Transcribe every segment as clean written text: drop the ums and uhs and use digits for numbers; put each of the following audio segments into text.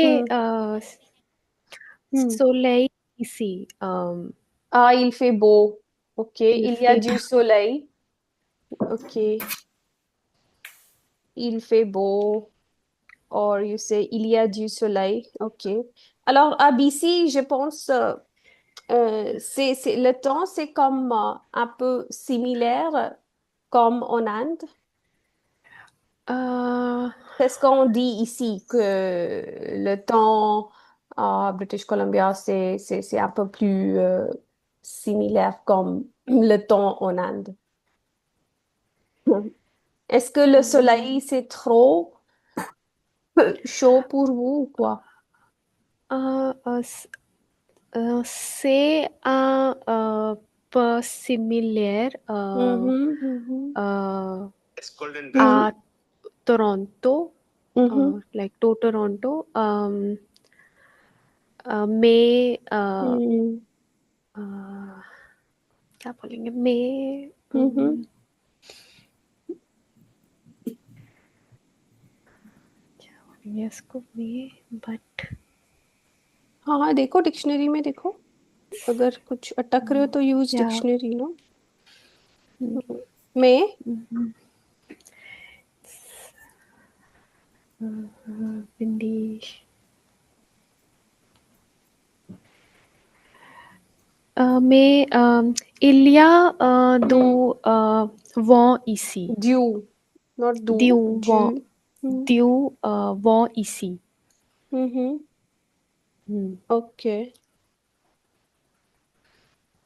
euh, Hmm. soleil ici. Ah, il fait beau. Ok, Il il y a fait du soleil. Ok, il fait beau. Or, you say, il y a du soleil. Ok. Alors, à BC, je pense, le temps, c'est comme un peu similaire comme en Inde. euh, C'est ce qu'on dit ici, que le temps à British Columbia, c'est un peu plus similaire comme le temps en Inde. Est-ce que le soleil, c'est trop chaud pour vous ou quoi? euh, euh, s- c'est un peu similaire Mhm, mhm, euh, mhm, à Toronto, mhm, like to Toronto. मैं mhm, अ, क्या बोलेंगे मैं mhm. क्या बोलेंगे इसको मैं बट हाँ हाँ, देखो डिक्शनरी में देखो, अगर कुछ अटक रहे हो तो यूज क्या डिक्शनरी नो। मैं windy. Mais il y a vent ici. Due, not do, due. Du vent ici. Hmm, Hmm. Okay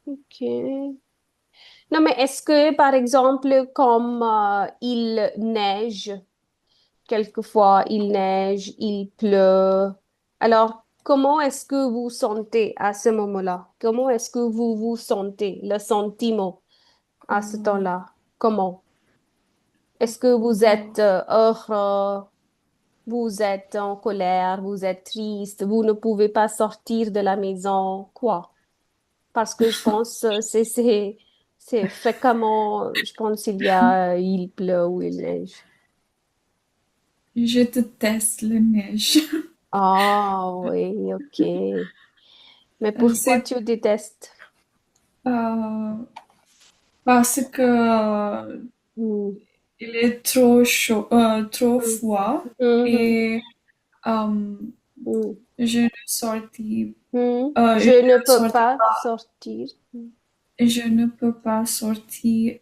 okay. Non, mais est-ce que, par exemple, comme il neige, quelquefois il neige, il pleut, alors comment est-ce que vous sentez à ce moment-là? Comment est-ce que vous vous sentez, le sentiment à ce temps-là? Comment? Est-ce que vous êtes heureux, vous êtes en colère, vous êtes triste, vous ne pouvez pas sortir de la maison, quoi? Parce que je pense c'est fréquemment, je pense il pleut ou il neige. Je déteste la neige. Ah oui, ok. Mais pourquoi C'est tu détestes? euh, parce que Hmm, il est trop chaud, trop hmm, froid hmm, et euh, hmm, je ne sortis, Je je ne ne peux sortis pas pas, sortir. je ne peux pas sortir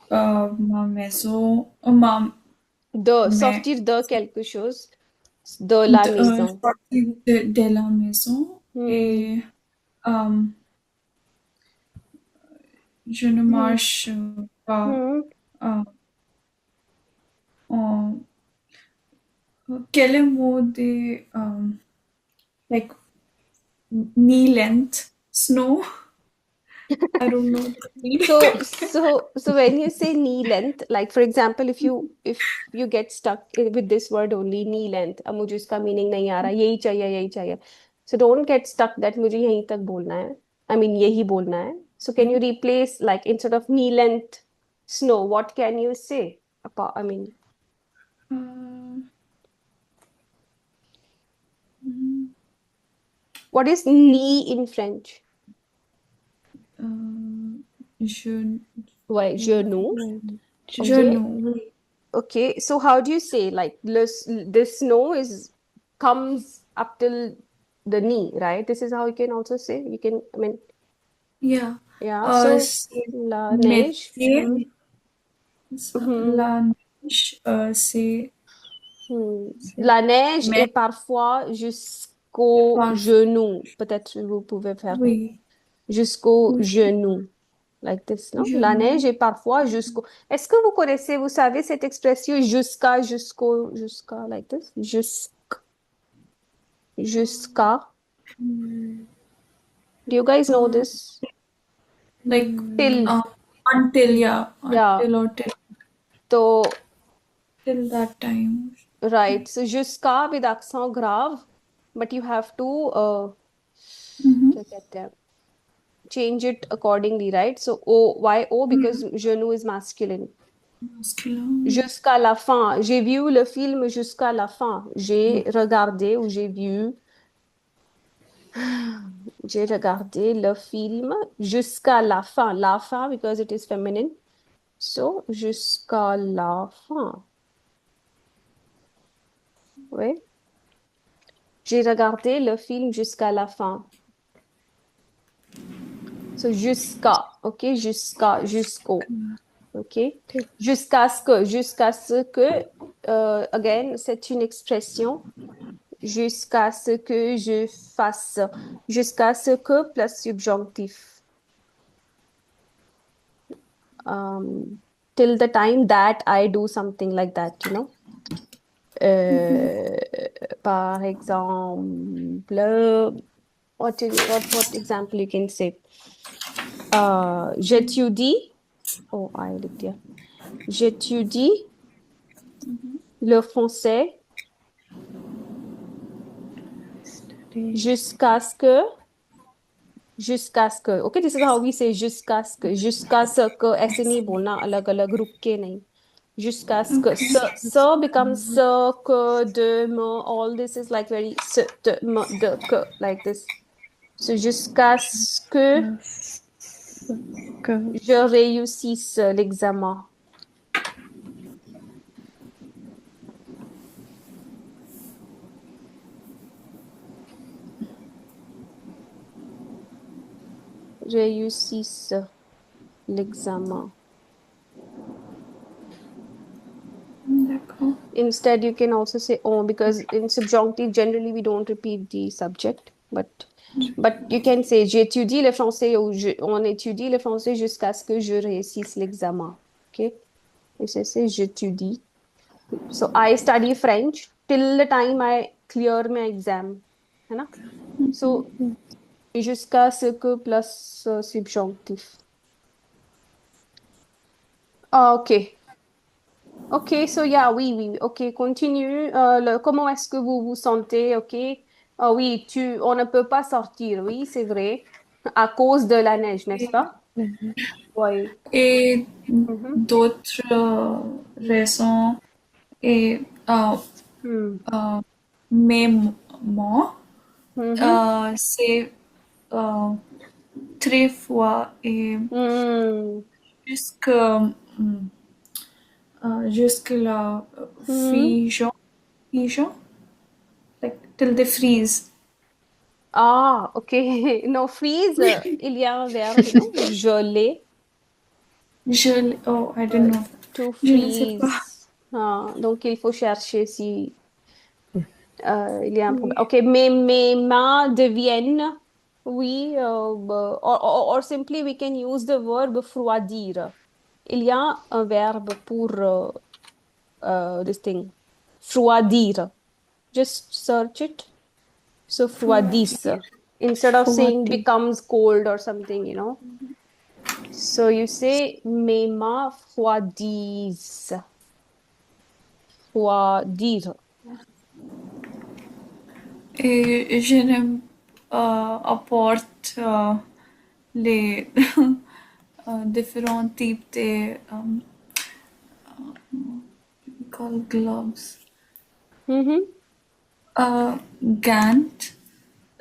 ma maison, mais Sortir de quelque chose, de la maison. sortir de la maison Hmm, et euh, je ne hmm, marche pas hmm. euh, en quel est le mot de like knee length snow? I don't know the meaning. So when you say knee length, like for example, if you get stuck with this word only knee length, अब मुझे इसका मीनिंग नहीं आ रहा, यही चाहिए. So don't get stuck that मुझे यहीं तक बोलना है. I mean यही बोलना है. So can you replace like instead of knee length snow, what can you say? I mean, Uh, mm, what is knee in French? je, Ouais, genou. Okay. genou, oui. Okay, so how do you say like the snow is comes up till the knee, right? This is how you can also say. You can, I mean, Yeah. yeah. So C'est la neige. métier, Mhm, la neige, c'est La neige est mais parfois jusqu'au parfois, genou. Peut-être vous pouvez faire oui, jusqu'au oui, genou. Like this, non? La neige genou. est parfois jusqu'au. Est-ce que vous connaissez, vous savez cette expression jusqu'à, like this? Jusqu'à. Do you guys know Uh, this? like Till, uh, until, yeah, yeah. until or So, till that time. right. So, jusqu'à with accent grave, but you have to, Mm-hmm. क्या कहते हैं, change it accordingly, right? So, O, why O? Yeah. Because genou is masculine. Masculin. Jusqu'à la fin. J'ai vu le film jusqu'à la fin. J'ai regardé ou j'ai regardé le film jusqu'à la fin. La fin because it is feminine. So, jusqu'à la fin. Oui. J'ai regardé le film jusqu'à la fin. So, jusqu'à, ok, jusqu'au, ok. Jusqu'à ce que, again, c'est une expression. Jusqu'à ce que je fasse. Jusqu'à ce que plus subjonctif. Till the time that I do something like that, you know. Euh, Par exemple, what example you can say? J'étudie. Oh, I looked here. J'étudie le français Study. jusqu'à ce que. Okay, this is how we say jusqu'à ce que. Jusqu'à ce que. ऐसे नहीं बोलना अलग अलग रुक के नहीं. Jusqu'à ce que. Ce becomes ce, que, de, me. All this is like very ce, de, me, de, que, like this. So jusqu'à ce que Que. je réussisse l'examen. Réussisse l'examen. D'accord. Instead, you can also say on because in subjonctive, generally we don't repeat the subject, but you can say j'étudie le français ou on étudie le français jusqu'à ce que je réussisse l'examen. Okay? Et c'est j'étudie. So I study French till the time I clear my exam. है ना? So jusqu'à ce que plus subjonctif. Ah, ok. Ok, so yeah, oui. Ok, continue. Comment est-ce que vous vous sentez? Ok. Ah oui, on ne peut pas sortir. Oui, c'est vrai. À cause de la neige, n'est-ce pas? Oui. Et Mhm. d'autres raisons et Hmm. mais moi, Mhm. c'est euh, très fois et Hmm. jusque, jusque la Hmm. fusion, like till the freeze. Ah, ok. No, freeze, il y a un verbe, non? Geler. Oh, I don't know. To Je ne sais pas. freeze. Ah, donc, il faut chercher si il y a un problème. Ok, mes mains deviennent, oui, or simply we can use the verb froidir. Il y a un verbe pour this thing, froidir. Just search it. So froidisse. Instead of saying Frotter. becomes cold or something, you know. So you say mes mains froidissent. Froidir. Et je n'aime apporte les différents types de call gloves. Mhm. Gant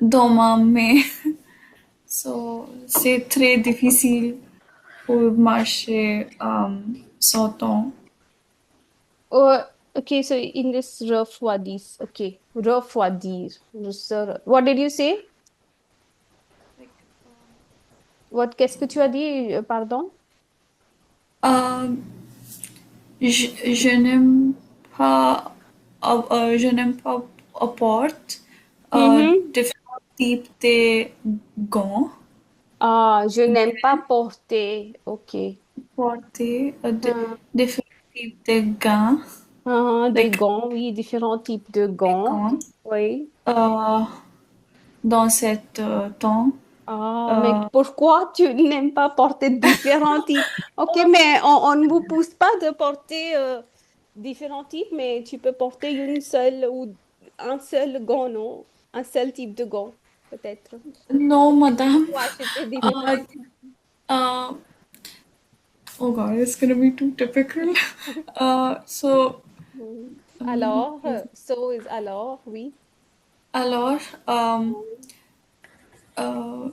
dans mais c'est très difficile pour marcher sans temps. Oh, okay, so in this refroidis, okay, refroidir. What did you say? What, qu'est-ce que tu as dit, pardon? Euh, je n'aime pas je n'aime pas apporte Mhm. différents types de gants. Ah, je n'aime pas porter. Ok. Porter Ah, différents types de gants, des like gants, oui, différents types de des gants. gants, Oui. euh, dans cet temps. Ah, mais Euh, pourquoi tu n'aimes pas porter différents types? Ok, mais on ne vous pousse pas de porter différents types, mais tu peux porter une seule ou un seul gant, non? Un seul type de gant, peut-être. non, madame. Ou acheter différents. Euh, euh, Oh God, it's gonna be too typical. So, Alors, so is alors, oui. alors, uh,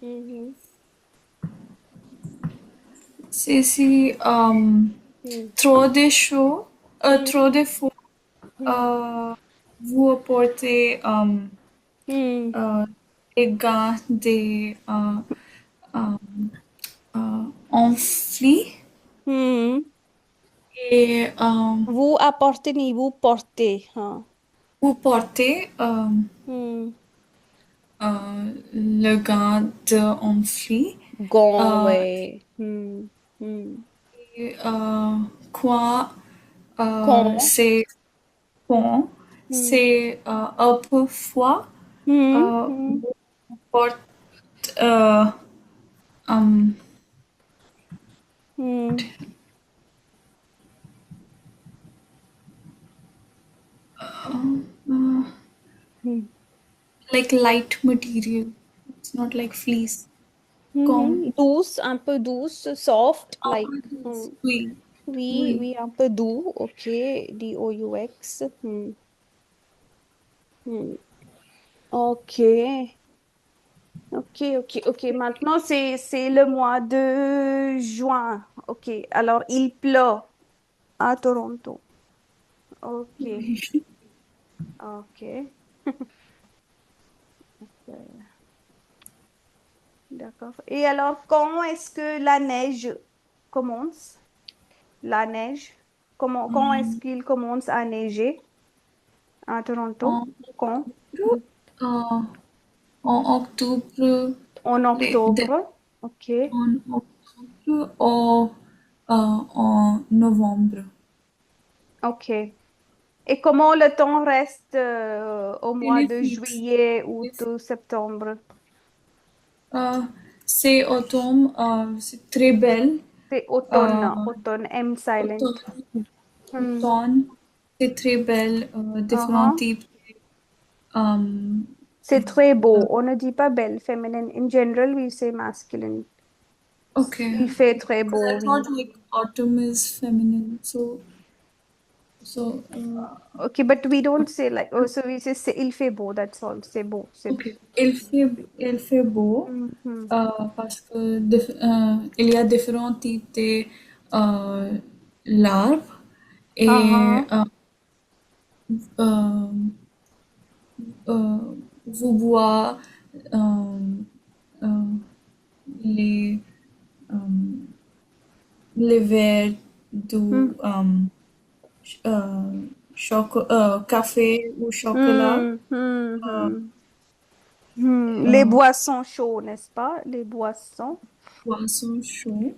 Mhm. c'est si, Hmm. trop des choses, Hmm. trop de fois, Hmm. vous apportez, Hmm. des gants, des, enflés Hmm. et, Vous apportez ni vous portez. Hein. vous portez, Hmm. le gant de enflé. Gant, Euh, ouais. Hmm. Hmm. et, quoi, Quand? c'est bon, Hmm. c'est un peu froid. Hmm. Hmm. Vous portez, euh, um, Hmm. uh, Hmm. like light material. It's not like fleece. Com. Mhm. Douce, un peu douce, soft, like. Hmm. Oui, Oui, oui. oui, un peu doux, ok, D-O-U-X. Hmm. Hmm. Ok, ok. Maintenant, c'est le mois de juin. Ok, alors il pleut à Toronto. Ok, ok. D'accord. Et alors, quand est-ce que la neige commence? La neige? Quand est-ce qu'il commence à neiger à Toronto? En Quand? octobre, en octobre, En octobre. Ok. en octobre ou en novembre. Ok. Et comment le temps reste au mois Really de fixe. juillet, août, septembre? Euh, c'est automne, c'est très belle. C'est Euh, automne, M silent. automne, Hmm. automne, c'est très belle, différents Uh-huh. types. Euh, C'est très beau. On ne dit pas belle, féminine. In general, we say masculine. okay. Il fait très Because beau, I thought oui. like autumn is feminine, so Okay, but we don't say like, oh, so we say, il fait beau, that's all. C'est beau, c'est beau. ok. Il fait beau Mhm. parce que il y a différents types de larves et Uh-huh. euh, vous boire euh, euh, les, euh, les verres du Hmm. café ou chocolat, Hmm. Hmm. euh, Hmm. Les euh, boissons chaudes, n'est-ce pas? Les boissons. poisson chaud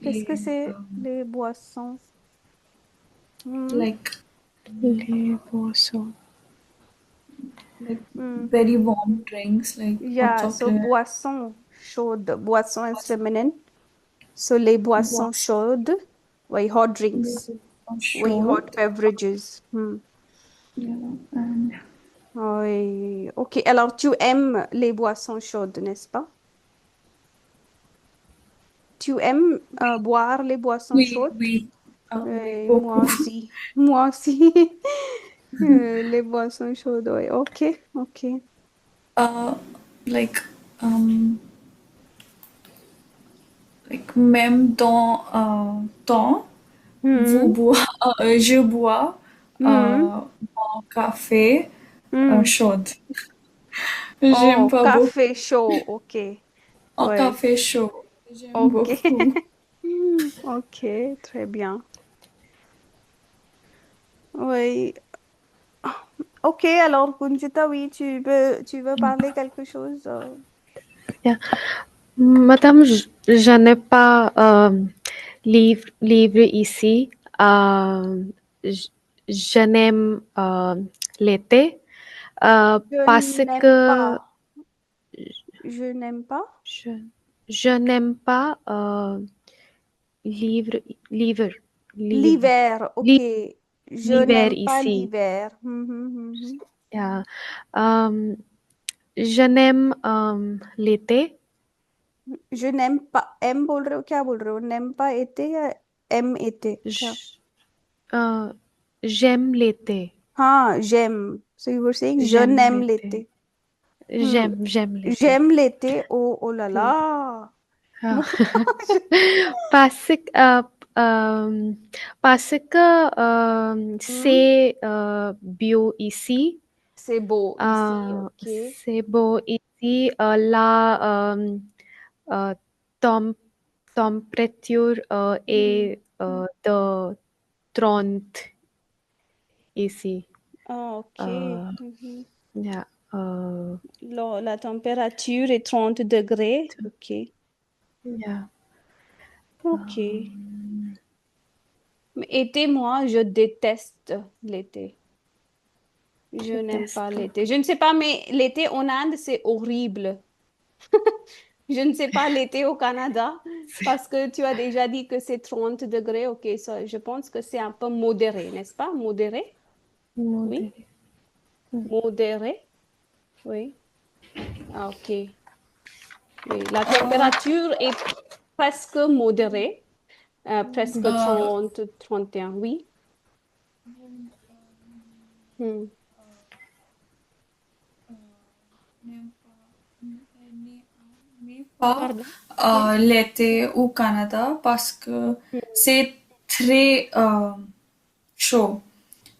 Qu'est-ce que et c'est les boissons? Hmm, like Les boissons. like hmm. very warm drinks like hot Yeah, so chocolate, boissons chaudes. Boisson is feminine. So les boissons was chaudes. Oui, hot drinks. Oui, hot short. beverages. Hmm. Yeah, and Oui. Ok, alors tu aimes les boissons chaudes, n'est-ce pas? Tu aimes boire les boissons chaudes? we oui, Oui, beaucoup. moi aussi. Moi aussi. Les boissons chaudes, oui. Ok, ok. Uh, like um like même dans temps vous Hmm. bois je bois Hmm. mon café Hmm. chaud. J'aime Oh, pas beaucoup café chaud, ok. un Ouais, café chaud. J'aime ok. beaucoup. Ok, très bien. Oui. Ok, alors, Kunjita, oui, tu veux parler quelque chose? Yeah. Madame, je n'ai pas livre ici. Je je n'aime l'été Je parce n'aime que pas. Je n'aime pas. je, je n'aime pas livre, livre, livre, L'hiver, ok. li- Je l'hiver n'aime pas ici. l'hiver. Mhm. Yeah. Euh, je n'aime l'été Je n'aime pas. M बोल रहे हो, क्या बोल रहे हो? n'aime pas été या M été? क्या? j- j'aime l'été. हाँ, j'aime. So you were saying je J'aime n'aime l'été. l'été. Hmm. J'aime l'été. J'aime l'été. Oh, oh là là. Ah. Je- Parce que, euh, parce que Hmm. c'est bio ici. C'est beau ici, ok. C'est beau ici. La euh, tem- température Hmm. est de 30 ici. Ah, ok. Euh, Mhm. yeah, La température est 30 degrés. Ok. yeah. Ok. Mais été, moi, je déteste l'été. Je Je n'aime pas teste. l'été. Je ne sais pas, mais l'été en Inde, c'est horrible. Je ne sais pas l'été au Canada, parce que tu as déjà dit que c'est 30 degrés. Ok, ça, je pense que c'est un peu modéré, n'est-ce pas? Modéré? Oui. Modéré. Modéré? Oui. Ah, ok. Oui. La température est presque modérée, presque Uh, 30, 31. Oui. Hmm. pas Pardon? Oui. l'été au Canada parce que c'est très chaud.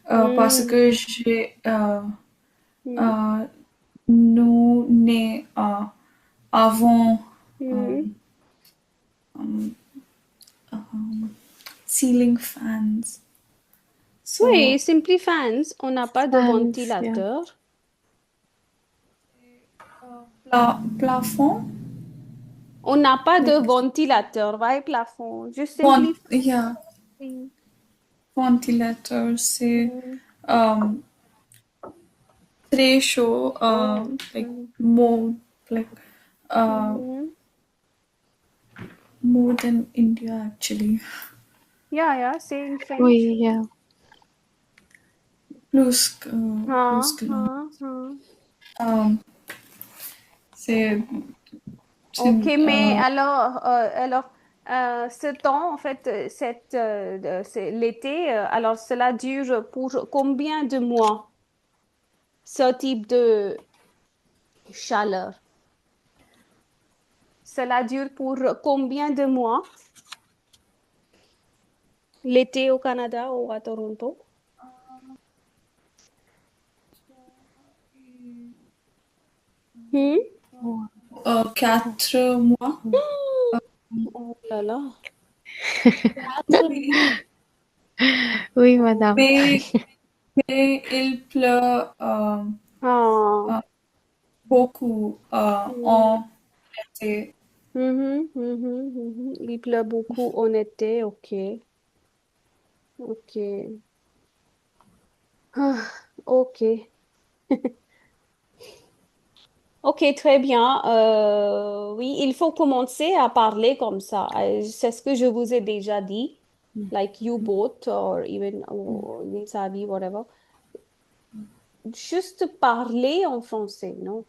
Parce Hmm. que Hmm. euh, nous avons Hmm. um, um, um, ceiling fans. Oui, So, Simply Fans, on n'a pas de Fans, yeah. ventilateur. plafond, On n'a pas de like ventilateur, ouais, plafond. Juste Simply yeah, Fans. ventilator, c'est Hmm. um, très chaud, Oh. like Hmm. more, like uh, Mhm. more than India actually. Yeah, say in French. Oui, yeah. Plus que nous. हाँ. Um, c'est, c'est, Ok, mais uh, alors ce temps, en fait, c'est l'été, alors cela dure pour combien de mois, ce type de chaleur? Cela dure pour combien de mois, l'été au Canada ou à Toronto? 4 mois. Oh là là. Oui, madame. Mais, mais il pleut Ah. uh, beaucoup Hmm. en été. Il pleut beaucoup en été, ok. Ok. Ah, ok. Ok, très bien. Oui, il faut commencer à parler comme ça. C'est ce que je vous ai déjà dit. Like you both, or even Savi, whatever. Juste parler en français, non?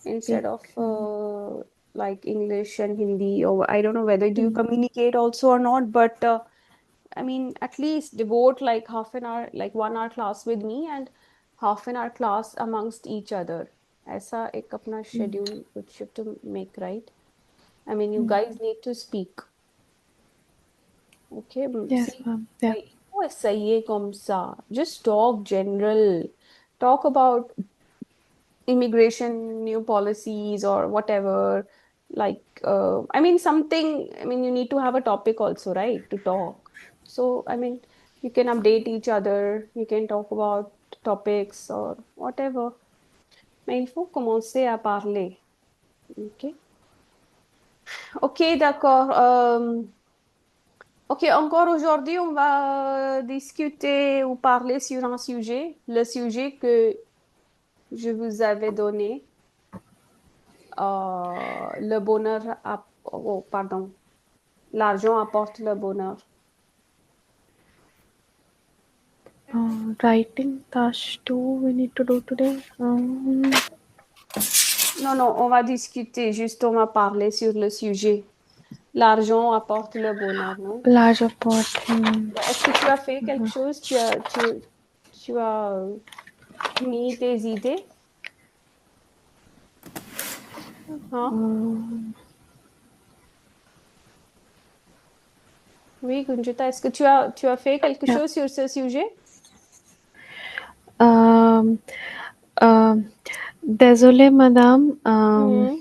Instead Speak. of like English and Hindi, or I don't know whether do you communicate also or not, but I mean, at least devote like half an hour, like 1 hour class with me and half an hour class amongst each other. ऐसा एक अपना schedule which you have to make, right? I mean, you guys need to speak. Okay, Yes, see, ma'am. Yeah. वो सही है comme ça. Just talk general. Talk about immigration, new policies, or whatever. Like, I mean, something, I mean, you need to have a topic also, right, to talk. So, I mean, you can update each other, you can talk about topics or whatever. Mais il faut commencer à parler. OK? OK, d'accord. OK, encore aujourd'hui, on va discuter ou parler sur un sujet, le sujet que je vous avais donné. Le bonheur, oh, pardon, l'argent apporte le bonheur. Writing task 2 we need to do today. Non, non, on va discuter, juste on va parler sur le sujet. L'argent apporte le bonheur, non? Larger pot. Est-ce que tu as fait quelque chose? Tu as mis tes idées? Hein? Oui, Gunjita, est-ce que tu as fait quelque Yeah. chose sur ce sujet? Um, Désolé, madame. Hmm,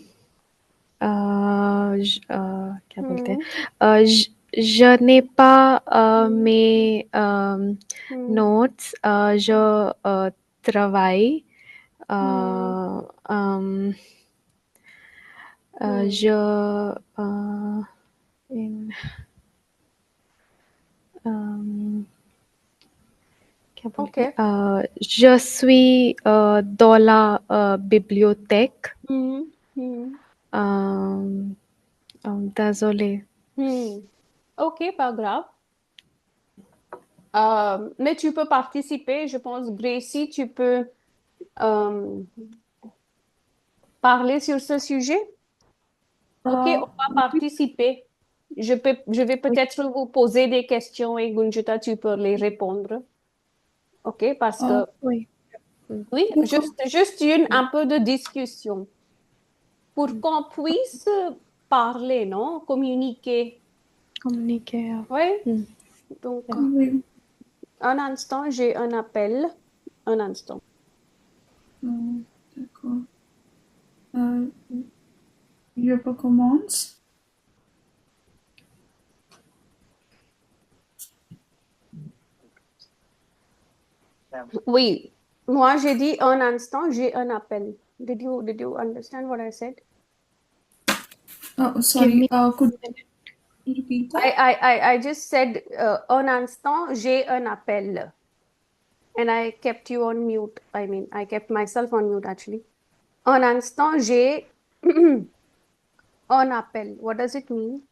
क्या बोलते हैं? hmm, je n'ai pas hmm, mes hmm, notes. Je travaille. hmm. Um, Hmm. je in, क्या बोलते Ok. हैं? je suis dans la bibliothèque. Hmm, hmm, Um, désolé. hmm. Ok, pas grave. Mais tu peux participer, je pense. Gracie, tu peux euh, parler sur ce sujet? Ok, on va Oui. participer. Je vais peut-être vous poser des questions et Gunjita, tu peux les répondre. Ok, parce Euh, que Oui. oui, d'accord. juste un peu de discussion pour qu'on puisse parler, non? Communiquer. Communiquer. Oui, Hmm. donc Yeah. Oui. un instant, j'ai un appel. Un instant. D'accord. Euh, je recommence. Oui, moi j'ai dit un instant, j'ai un appel. Did you understand what I said? Give Sorry. me Could a minute. you repeat that? I just said un instant, j'ai un appel. And I kept you on mute. I mean, I kept myself on mute actually. Un instant, j'ai un appel. What does it mean?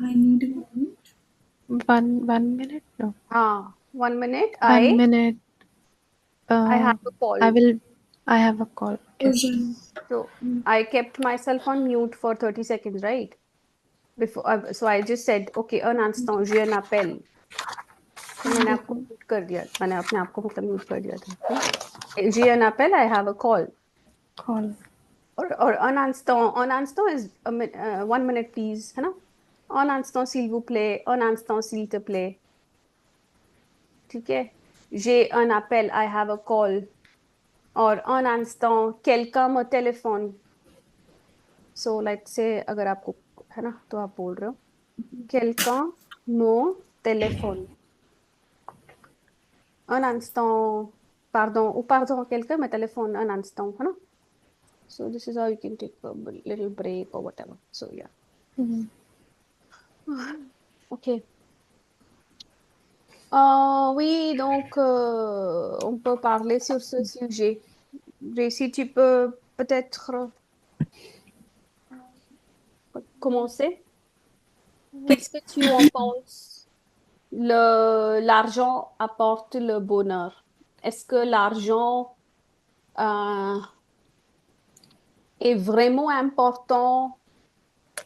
I need a moment. One minute? No. 1 minute. 1 minute. I have a I call. will. I have a call. Okay. Urgent. So I kept myself on mute for 30 seconds, right? Before, so I just said, okay, un instant, j'ai un appel. तो मैंने आपको D'accord. Mute कर दिया मैंने अपने आप को मतलब म्यूट कर दिया था जी un appel I have a call Call. और un instant is 1 minute please है ना un instant s'il vous plaît un instant s'il te plaît ठीक है j'ai un appel I have a call और un instant quelqu'un me téléphone so let's say अगर आपको है ना तो आप बोल रहे हो quelqu'un me téléphone un instant pardon ou pardon quelqu'un me téléphone un instant है ना. So this is how you can take a little break or whatever. So yeah. Mhm. Ok. Oui, donc on peut parler sur ce sujet. Si tu peux peut-être commencer. Qu'est-ce que tu en penses? L'argent apporte le bonheur. Est-ce que l'argent euh, est vraiment important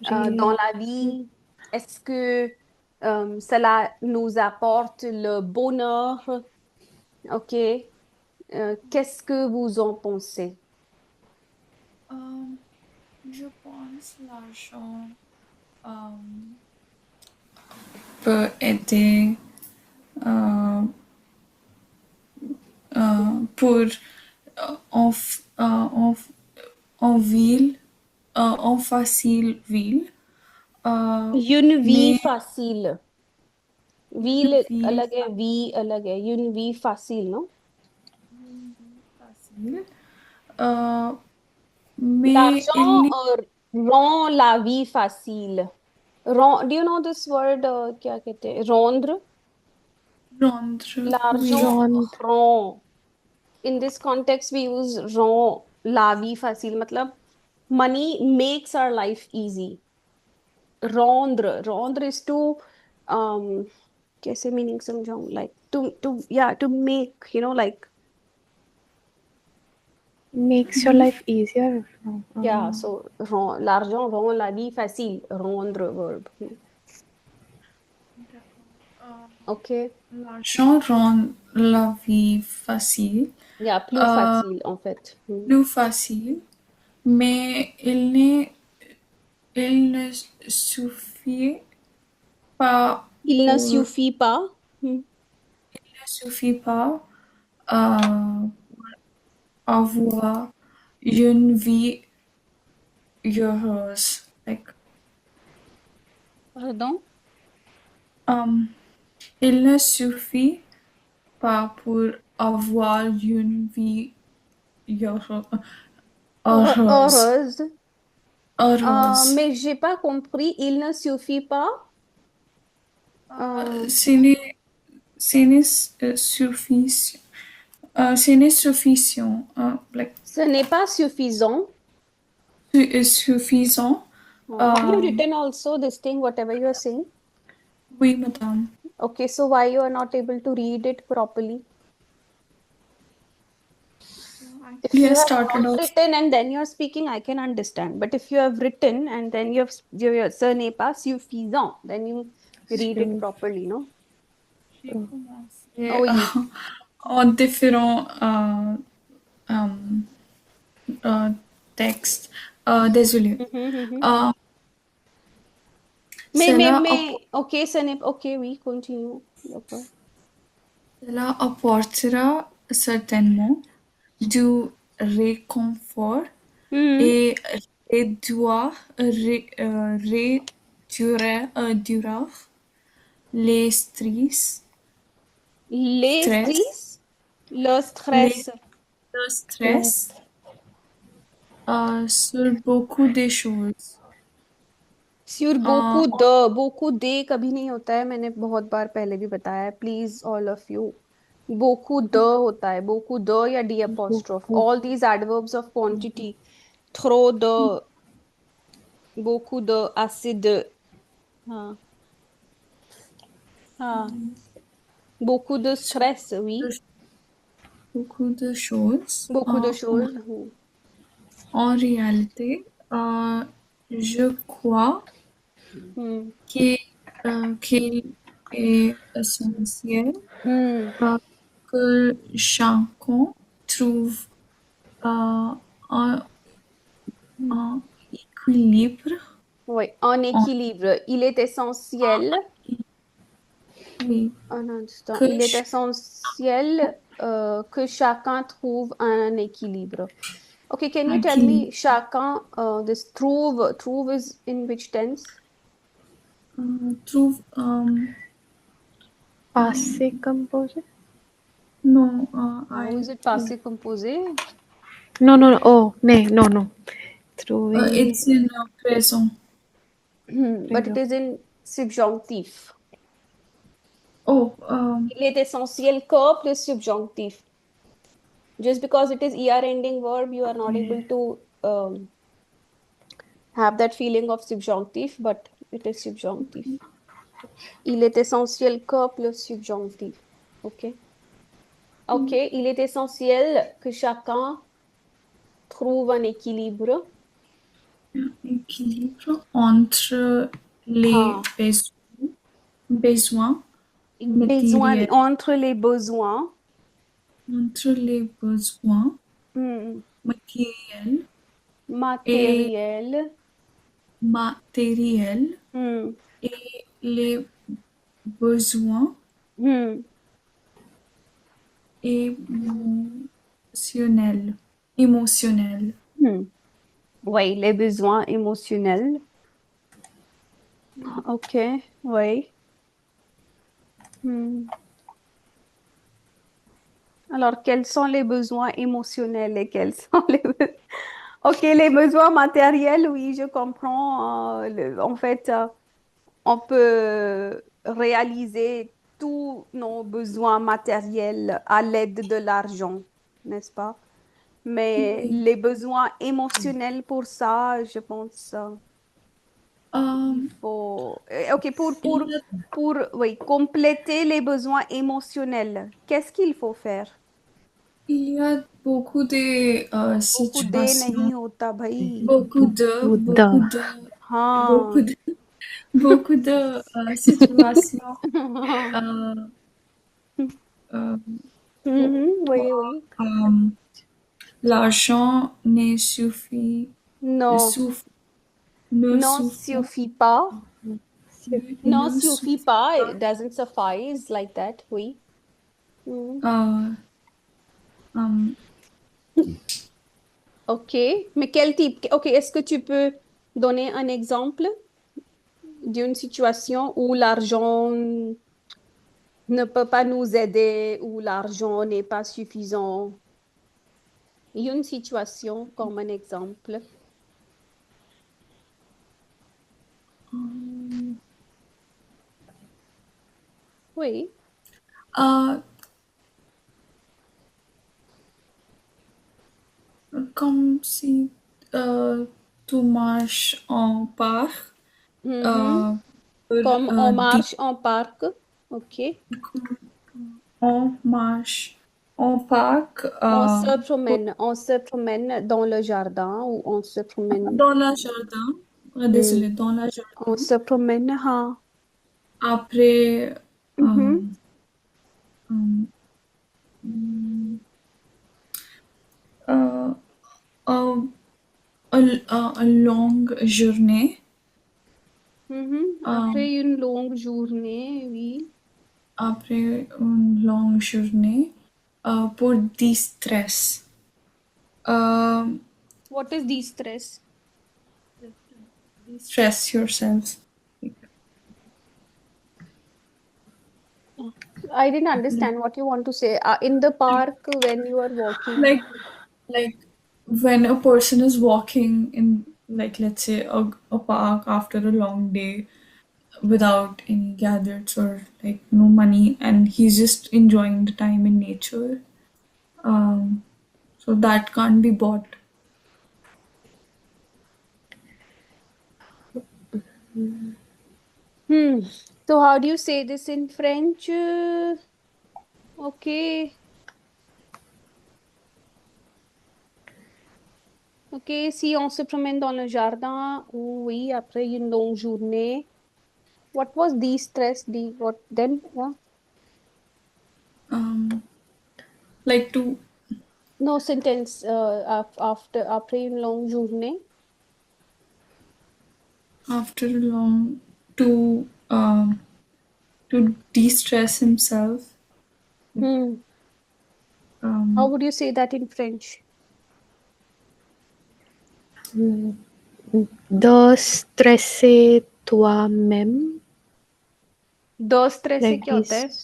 dans Really. la vie? Est-ce que cela nous apporte le bonheur? Ok. Qu'est-ce que vous en pensez? Euh, je pense l'argent euh, peut aider euh, pour en, en, en ville, en facile ville, Une vie mais facile. une Ville ville अलग है, vie अलग है. Une vie facile, non? facile, euh, mais elle L'argent n'est rend la vie facile. Do you know this word? क्या कहते हैं? Rendre. rendre, oui, L'argent Ron. rend. In this context, we use rend la vie facile. मतलब money makes our life easy. Rendre is to कैसे मीनिंग समझाऊं like to yeah to make you know like Makes your life easier. No, Yeah, so l'argent rend la vie facile. Rendre verb. Ok. L'argent rend la vie facile, Yeah, plus euh, facile en fait. plus facile, mais il ne suffit pas Il ne pour, suffit pas. Hmm. ne suffit pas avoir une vie heureuse. Like, Pardon? um, il ne suffit pas pour avoir une vie heureuse. Heureuse. Heureuse. Mais j'ai pas compris. Il ne suffit pas. Ce n'est ce n'est suffisant. Ce n'est suffisant. Like, Ce n'est pas suffisant. suffisant. Have you written also this thing, whatever you are saying? Oui, madame. Okay, so why you are not able to read it properly? If We you have have started not off. written and then you're speaking, I can understand. But if you have written and then you have ce n'est pas suffisant, then you read it properly, no? J'ai commencé Oh, oui. en différents textes. Désolé. Euh, Ok, ce n'est, ok, oui, continue. D'accord. cela apportera certainement du réconfort et doit réduire les stress, Les stress, le stress. le stress sur beaucoup de choses. Sur beaucoup de कभी नहीं होता है मैंने बहुत बार पहले भी बताया है please all of you beaucoup de होता है beaucoup de या d apostrophe all these adverbs of quantity trop de beaucoup de assez de हाँ हाँ beaucoup de stress oui Beaucoup de choses. beaucoup de choses En réalité, je crois que, qu'il est essentiel que chacun trouve un, un équilibre. oui en équilibre il est essentiel Oui, un instant que il est essentiel que chacun trouve un équilibre. Okay, can you tell me chacun this trouve is in which tense? trouve Passé composé? non, How is it passé composé? No, no, no. Oh, no. Trouver. it's in present. But it is in subjonctif. Oh, Il est essentiel que plus subjonctif. Just because it is er ending verb, you are not able to have that feeling of subjonctif, but it is subjonctif. Il est essentiel que plus subjonctif. Ok. Ok, il est essentiel que chacun trouve un équilibre. équilibre entre les besoins matériels, Entre les besoins entre les besoins matériels matériels matériels et les besoins émotionnels. Émotionnels. Oui, les besoins émotionnels. Ok, oui. Alors, quels sont les besoins émotionnels et quels sont les... Ok, les besoins matériels, oui, je comprends. En fait, on peut réaliser tous nos besoins matériels à l'aide de l'argent, n'est-ce pas? Mais Oui. les besoins émotionnels pour ça, je pense, il faut... Ok, pour oui, compléter les besoins émotionnels, qu'est-ce qu'il faut faire? Il y a beaucoup de beaucoup दे situations, नहीं होता भाई beaucoup de, beaucoup de, हाँ beaucoup de, beaucoup de situations. Euh, वही वही euh, l'argent ne suffit, no suff- ne non suffit, suffit pas non ne suffit suffit pas pas. it doesn't suffice like that oui Euh, euh, ok mais quel type ok est-ce que tu peux donner un exemple d'une situation où l'argent ne peut pas nous aider ou l'argent n'est pas suffisant une situation comme un exemple oui euh, comme si tu marches en parc, Mhm. euh, pour, Comme on marche en parc ok on marche en parc, on se promène dans le jardin ou on se promène, dans le jardin, Hmm. désolé, dans le On jardin. se promène, हाँ. Après, euh, Mhm. um, euh, euh, a longue journée, Mhm. euh, Après une longue journée, oui. après une longue journée, pour distress. Euh, What is de-stress? Stress yourself. I didn't understand what you want to say. In the park when you are walking. Like, like when a person is walking in, like, let's say a park after a long day without any gadgets or like no money, and he's just enjoying the time in nature. So that can't be bought. Hmm. So how do you say this in French? Okay. Ok, si on se promène dans le jardin, oui, après une longue journée. What was de-stress? What then? Yeah. Um, like to No sentence after après une longue journée. after a long to de-stress himself. Hmm. How Um, would you say that in French? De stresser toi-même, the stress से like क्या होता है? this.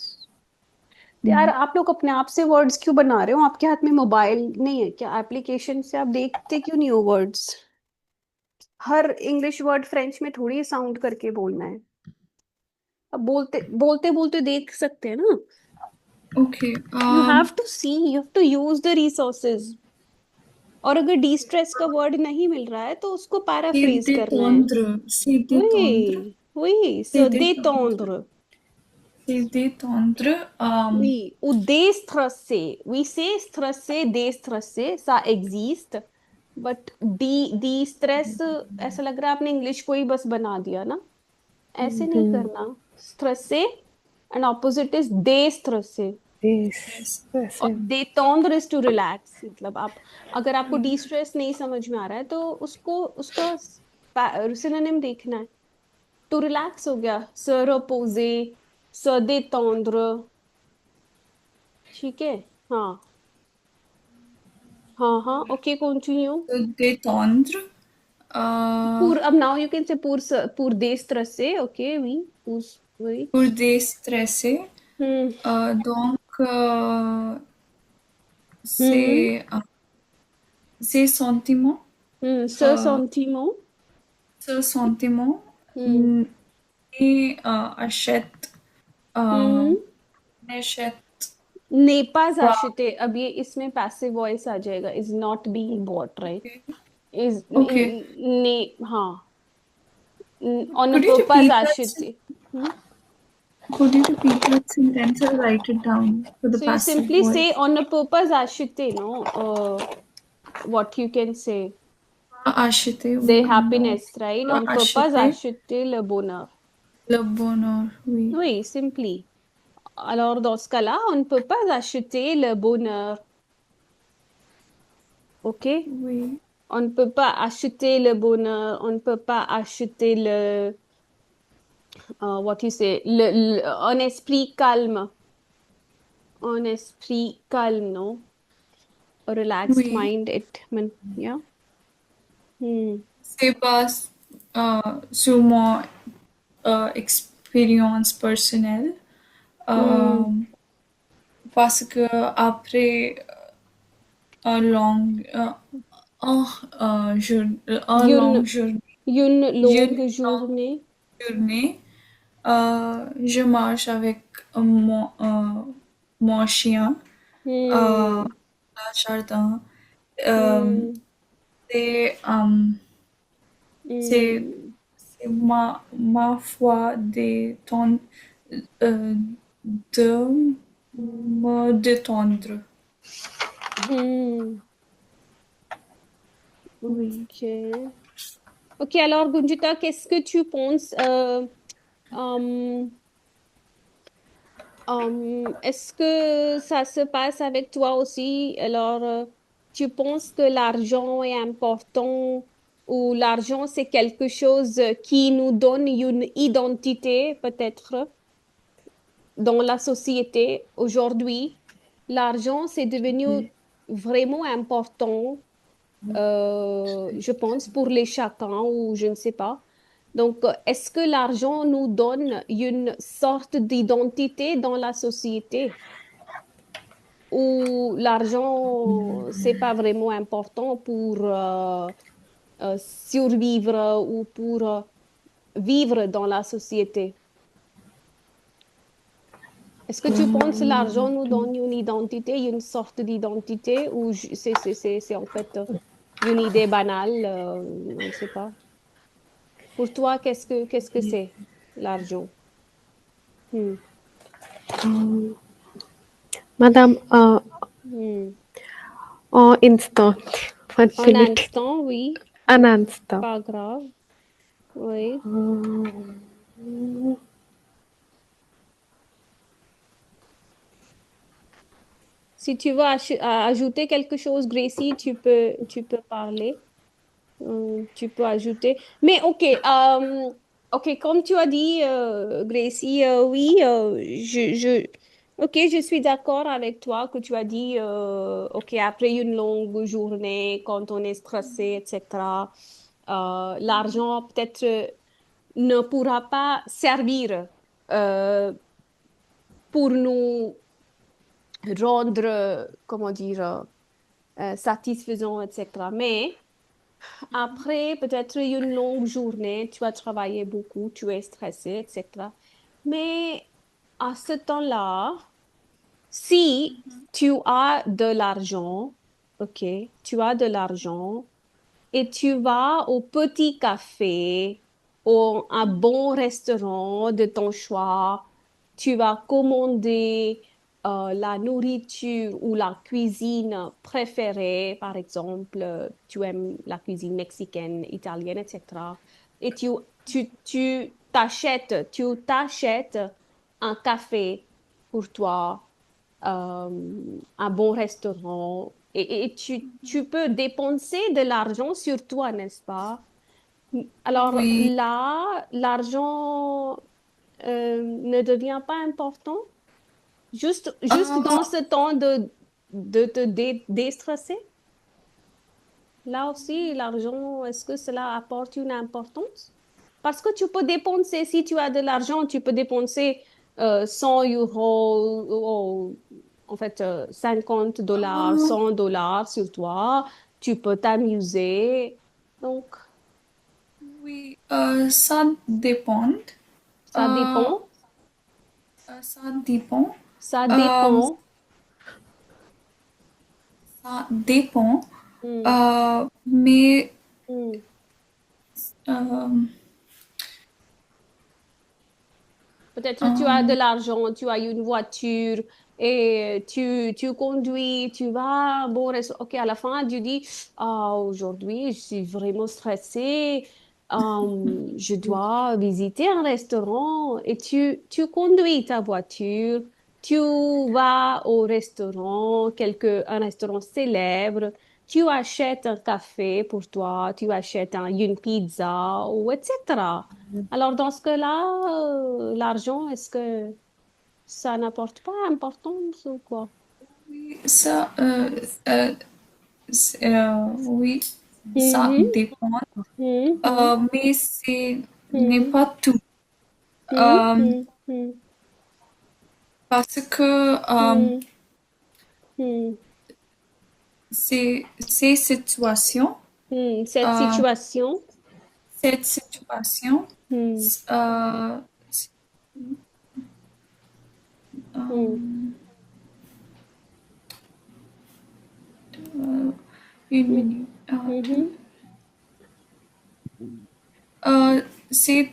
तो यार आप लोग अपने आप से वर्ड्स क्यों बना रहे हो? आपके हाथ में मोबाइल नहीं है क्या? एप्लीकेशन से आप देखते क्यों नहीं हो वर्ड्स? हर इंग्लिश वर्ड फ्रेंच में थोड़ी साउंड करके बोलना है. अब बोलते बोलते बोलते देख सकते हैं ना. okay. You have to see you have to use the resources. और अगर डी स्ट्रेस का वर्ड नहीं मिल रहा है तो उसको पैराफ्रेज करना है. C'est détendre, वही वही c'est se détendre, détendre. c'est détendre. Oui, ou déstresser. Oui, c'est stressé, déstresser, ça existe. But D stress ऐसा लग रहा है आपने इंग्लिश को ही बस बना दिया ना. ऐसे नहीं करना. स्ट्रेसे एंड ऑपोजिट इज दे स्ट्रेसे. This. Yes. और Person. दे तोंद्र इज टू रिलैक्स. मतलब आप अगर आपको डी स्ट्रेस नहीं समझ में आ रहा है तो उसको उसका सिनोनिम देखना है. टू रिलैक्स हो गया se reposer, se détendre. ठीक है. हाँ हाँ हाँ okay continue. Se détendre. Euh, Pour अब now you can say pour déstresser. Ok, oui, pour oui. pour déstresser. Hmm. Donc, Hmm. ces sentiments, Hmm. Ce euh, sentiment. ce sentiment Hmm. et achète, euh, Hmm. n'achète n'est pas pas. acheté. अब ये इसमें passive voice आ जाएगा. Is not being bought, right? Okay. Is Okay. ने हाँ. On ne Could you peut pas repeat that? acheter. Hmm? Could you repeat that sentence? I'll write it down for the So you passive simply say voice. on ne peut pas acheter, no? What you can say? Acheter, The oui, non. happiness, right? On ne peut pas Acheter acheter le bonheur. le bonheur, oui. Oui, simply. Alors, dans ce cas-là, on ne peut pas acheter le bonheur. OK? Oui. On ne peut pas acheter le bonheur. On ne peut pas acheter what you say, un esprit calme. Un esprit calme, non? A relaxed Oui. mind, yeah? Hmm. C'est pas sur mon expérience personnelle. Hmm. Euh, Parce que après un long, un, un long Une, jour- une une longue journée. journée, je marche avec mon chien dans Hmm. le jardin. Euh, Hmm. c'est c'est Hmm. c'est ma foi euh, de me détendre. Hmm. Oui. Ok. Ok, alors Gunjita, qu'est-ce que tu penses? Hum, est-ce que ça se passe avec toi aussi? Alors, tu penses que l'argent est important ou l'argent, c'est quelque chose qui nous donne une identité, peut-être, dans la société aujourd'hui? L'argent, c'est devenu vraiment important, je pense, pour les chacun ou je ne sais pas. Donc, est-ce que l'argent nous donne une sorte d'identité dans la société ou l'argent, c'est pas vraiment important pour survivre ou pour vivre dans la société? Est-ce que tu penses que l'argent nous donne une identité, une sorte d'identité ou c'est en fait une idée banale, on ne sait pas. Pour toi, qu'est-ce que c'est l'argent? Hmm. Madame, Hmm. en instant, one Un minute, instant, oui, un instant. pas grave, oui. Si tu veux ajouter quelque chose, Gracie, tu peux parler. Tu peux ajouter. Mais ok, comme tu as dit, Gracie, oui, ok, je suis d'accord avec toi que tu as dit, ok, après une longue journée, quand on est stressé, etc., l'argent peut-être ne pourra pas servir euh, pour nous rendre, comment dire, satisfaisants, etc. Mais après, peut-être une longue journée, tu as travaillé beaucoup, tu es stressé, etc. Mais à ce temps-là, si tu as de l'argent, ok, tu as de l'argent et tu vas au petit café, au un bon restaurant de ton choix, tu vas commander la nourriture ou la cuisine préférée, par exemple, tu aimes la cuisine mexicaine, italienne, etc. Et tu t'achètes un café pour toi, un bon restaurant et tu peux dépenser de l'argent sur toi, n'est-ce pas? Alors Oui. là, l'argent ne devient pas important, juste dans Ah, ce temps de te déstresser. Là aussi, l'argent, est-ce que cela apporte une importance? Parce que tu peux dépenser, si tu as de l'argent, tu peux dépenser 100 euros, en fait, 50 dollars, ah, 100 dollars sur toi. Tu peux t'amuser. Donc, oui, ça dépend. ça Euh, dépend. Ça dépend. Ça Euh, dépend. Ça dépend. Hmm, Mais hmm, euh, Peut-être tu as de l'argent, tu as une voiture et tu conduis, tu vas à un bon restaurant. Ok, à la fin, tu dis, ah, aujourd'hui, je suis vraiment stressée. Je dois visiter un restaurant et tu conduis ta voiture, tu vas au restaurant, un restaurant célèbre, tu achètes un café pour toi, tu achètes une pizza ou etc. Alors, dans ce cas-là, l'argent, est-ce que ça n'apporte pas importance ou quoi? Ça, oui, ça Mhm, dépend, mhm, mais ce n'est mhm, pas tout. Euh, mhm, mhm, parce que mhm, mhm, ces situations, Cette euh, situation, cette situation, mhm, euh, mhm, une mhm, minute, mhm. c'est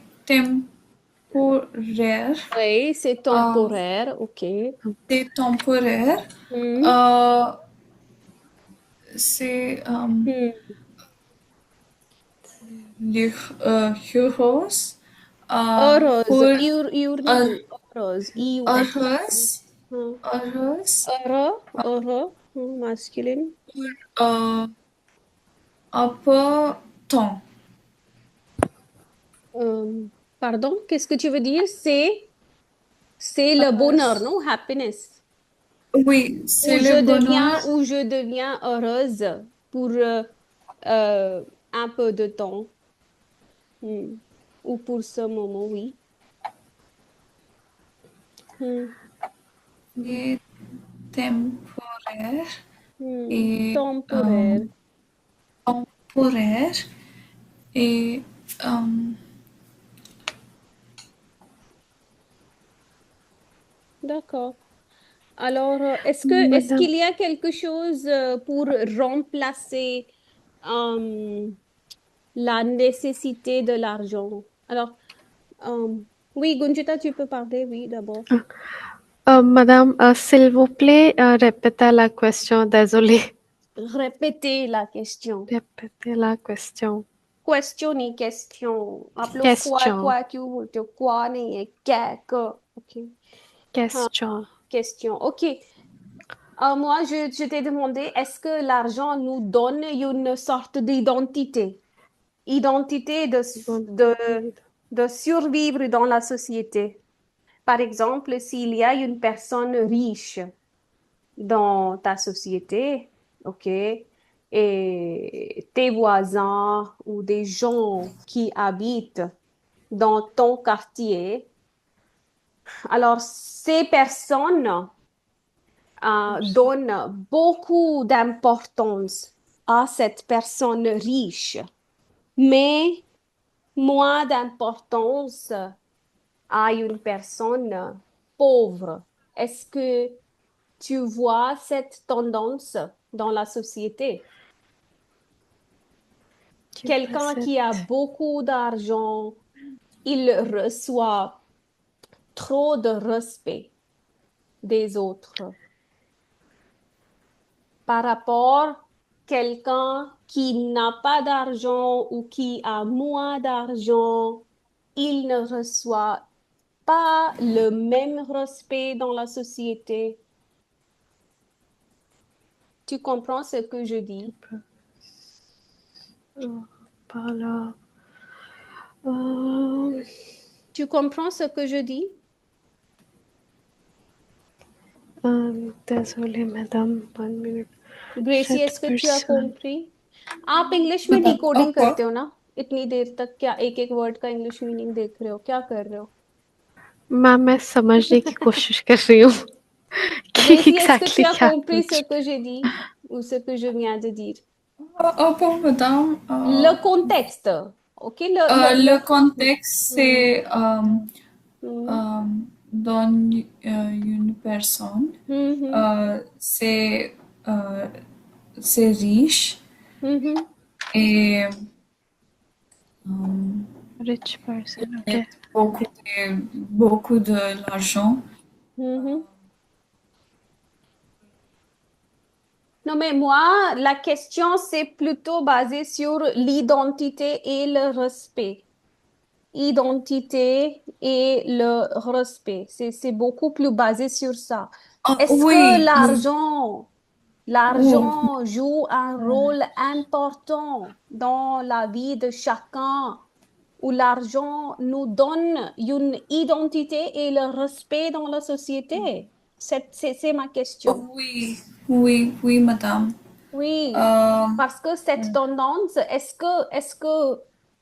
temporaire, Oui, c'est euh, temporaire, ok. c'est temporaire, Mhm, euh, c'est mhm. heureuse, Heureuse, pour non, heureuse, heureuse, I-U-S. Hein. heureuse, Heureux, heureux, masculine. euh, un peu temps. Euh, Pardon, qu'est-ce que tu veux dire? C'est le Euh, bonheur, non? Happiness. oui, c'est le bonheur. Où je deviens heureuse pour un peu de temps. Hmm. Ou pour ce moment, oui. Hmm. Et temporaire et Temporaire. temporaire et D'accord. Alors, est-ce Madame, qu'il y a quelque chose pour remplacer euh, la nécessité de l'argent? Alors, euh, oui, Gunjita, tu peux parler, oui, d'abord. madame, s'il vous plaît, répétez la question. Désolée. Répétez la question. Répétez la question. Question et question. आप लोग Question. quoi क्यों बोलते हो? quoi नहीं है, क्या, que. Ok. हाँ, Question. question. Ok. Moi, je t'ai demandé, est-ce que l'argent nous donne une sorte d'identité? Identité Identité. de survivre dans la société. Par exemple, s'il y a une personne riche dans ta société, OK, et tes voisins ou des gens qui habitent dans ton quartier, alors ces personnes donnent beaucoup d'importance à cette personne riche, mais moins d'importance à une personne pauvre. Est-ce que tu vois cette tendance dans la société? Qui Quelqu'un possède. qui a beaucoup d'argent, il reçoit trop de respect des autres par rapport à quelqu'un qui n'a pas d'argent ou qui a moins d'argent, il ne reçoit pas le même respect dans la société. Tu comprends ce que je dis? Par là. Euh, Tu comprends ce que je dis? Désolée, madame. 1 minute. Gracie, Cette est-ce que tu as personne. compris? आप English में madame, decoding pourquoi? करते हो ना? इतनी देर तक क्या एक एक वर्ड का इंग्लिश मीनिंग देख रहे हो? क्या कर रहे हो? मैं समझने की कोशिश कर रही हूँ कि Gracie, est-ce que tu exactly as क्या compris ce पूछ que j'ai dit ou ce que je viens de dire? Bon, madame, Le contexte, ok? le contexte, Hmm, c'est hmm, euh, dans une personne, hmm, hmm, euh, c'est euh, c'est riche hmm, et rich person, okay. beaucoup de l'argent. Mhm. Non, mais moi, la question, c'est plutôt basée sur l'identité et le respect. Identité et le respect. C'est beaucoup plus basé sur ça. Ah, Est-ce que oui, oh, l'argent joue un rôle important dans la vie de chacun, où l'argent nous donne une identité et le respect dans la société? C'est ma question. oui, oui, oui, madame. Oui, Euh, parce que cette tendance, est-ce que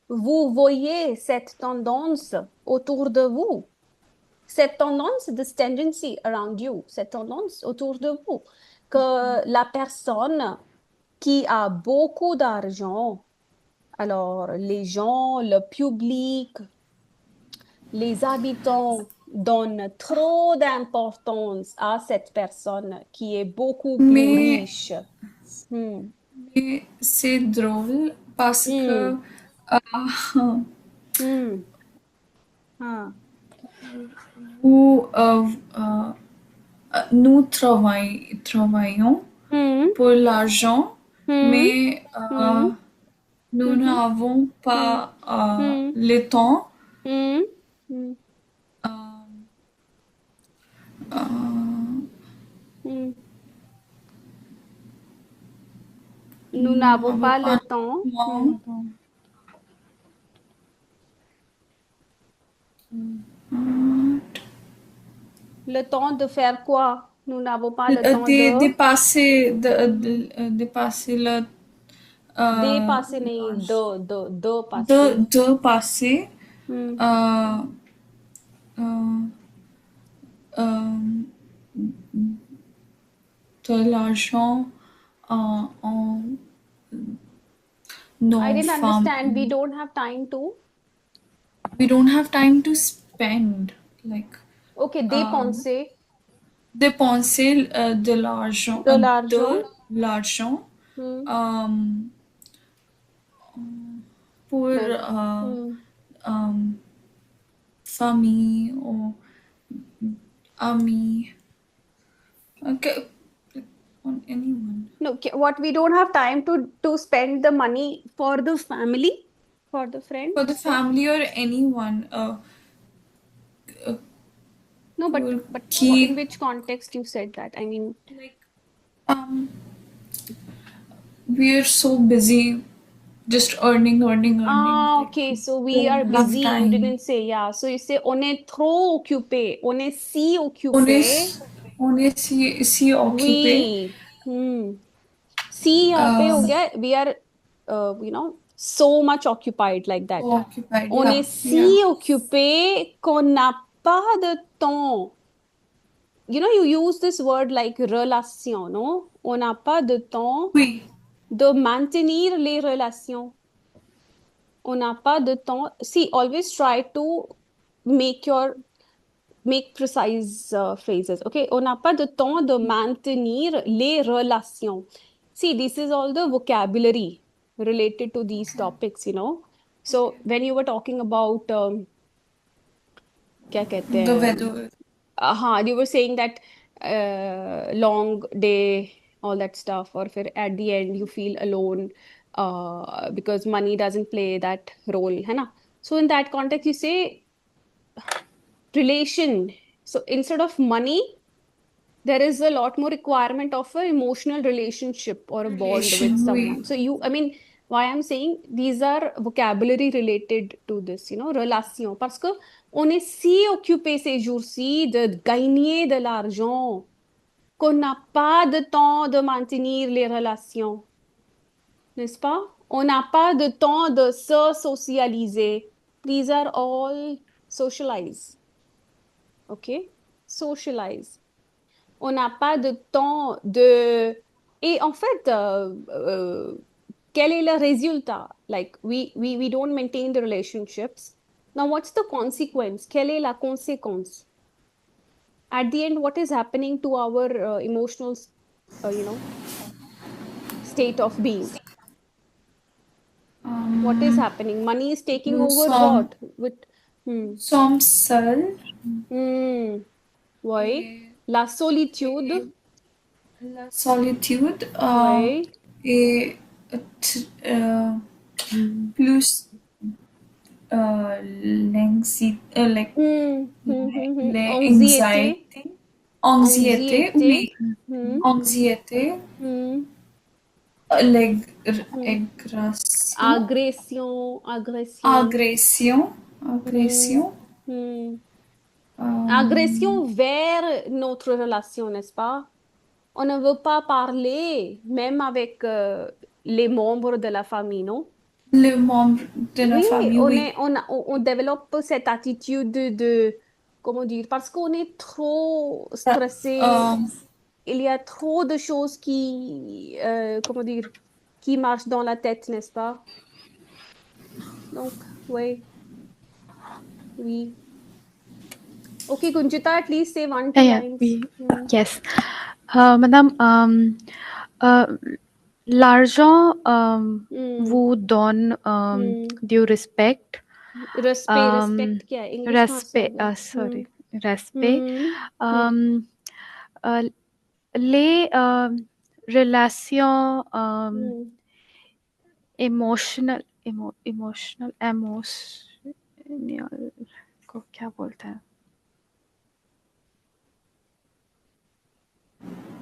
vous voyez cette tendance autour de vous? Cette tendance, this tendency around you, cette tendance autour de vous, que la personne qui a beaucoup d'argent, alors les gens, le public, les habitants donnent trop d'importance à cette personne qui est beaucoup plus mais, riche. Hmm. mais c'est drôle parce que Hmm. euh, Hmm. Ah. vous, nous travaillons Hmm. pour l'argent, Hmm. mais Hmm. nous Mhm. n'avons Hmm. pas Hmm. le temps. Hmm. Hmm. euh, euh, Hmm. Nous nous n'avons n'avons pas pas le le temps. Hmm. temps. Euh, Le temps de faire quoi? Nous n'avons pas le temps dépasser le euh, dépasser, नहीं, de de, passer. de passer Hmm. euh, euh, euh, de l'argent en I nos didn't understand. We femmes. don't have time to. We don't have time to spend, like Okay, um, dépenser dépenser de l'argent. de l'argent Hmm. um, pour Mais, hmm. um, famille ou amis, okay, on anyone. No, what we don't have time to spend the money for the family, for the For friend. the What? family or anyone, uh, No, but pour in qui, which context you said that? I mean, like, we're so busy just earning, like okay, so we are don't have busy. You time. didn't say, yeah. So you say on est trop occupé, on est si On occupé. est, on est si occupé. Oui. Hmm. See, यहाँ पे हो Uh, गया. We are, so much occupied like that. Occupied, On est yeah, yeah. si occupé qu'on n'a pas de temps. You use this word like relation, no? On n'a pas de temps Oui, de maintenir les relations. On n'a pas de temps. See, always try to make your make precise phrases. Okay, on n'a pas de temps de maintenir les relations. See, this is all the vocabulary related to these topics. So when you were talking about क्या कहते the हैं weather. you were saying that long day, all that stuff, or फिर at the end you feel alone because money doesn't play that role, है ना? So in that context, you say relation. So instead of money, there is a lot more requirement of an emotional relationship or a bond with Relation, someone. oui. So why I'm saying these are vocabulary related to this, relation. Parce que on est si occupé ces jours-ci de gagner de l'argent qu'on n'a pas de temps de maintenir les relations, n'est-ce pas? On n'a pas de temps de se socialiser. These are all socialize, okay? Socialize. On n'a pas de temps de... Et en fait, quel est le résultat? Like, we don't maintain the relationships. Now, what's the consequence? Quelle est la conséquence? At the end, what is happening to our emotional, state of being? What is happening? Money is taking Nous over sommes, what? With Hmm. Som seul Hmm. Oui. et, La solitude. et la solitude Oui. et plus like Anxiété. anxiété, Anxiété. oui, Hmm. anxiété, Hmm. like Hmm. aggression, Agression. Agression. agression, Hmm. agression, Hmm. euh, Agression vers notre relation, n'est-ce pas? On ne veut pas parler, même avec les membres de la famille, non? les membres de la Oui, famille, on oui. est, on développe cette attitude comment dire, parce qu'on est trop stressé, Euh, il y a trop de choses comment dire, qui marchent dans la tête, n'est-ce pas? Donc, oui, oui. Okay, Gunjita, at least say one, two Yeah, lines. Hmm. yes. Madame, uh, l'argent Hmm. vous donne Hmm. du respect, Respect um, क्या है? English कहाँ से respect, होगा? Hmm. sorry, respect, Hmm. Hmm. um, uh, les relations Hmm. emotional, emotional को क्या बोलते हैं?